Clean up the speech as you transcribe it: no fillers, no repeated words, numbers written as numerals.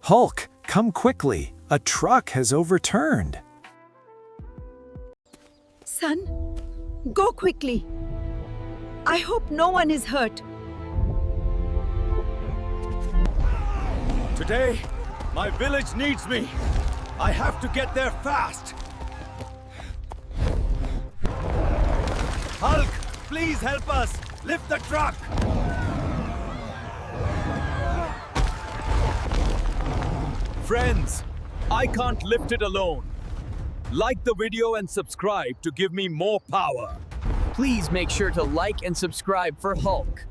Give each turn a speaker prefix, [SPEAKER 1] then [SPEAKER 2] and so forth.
[SPEAKER 1] Hulk, come quickly. A truck has overturned.
[SPEAKER 2] Son, go quickly. I hope no one is hurt.
[SPEAKER 3] Today, my village needs me. I have to get there fast. Hulk, please help us. Lift the truck. Friends, I can't lift it alone. Like the video and subscribe to give me more power.
[SPEAKER 4] Please make sure to like and subscribe for Hulk.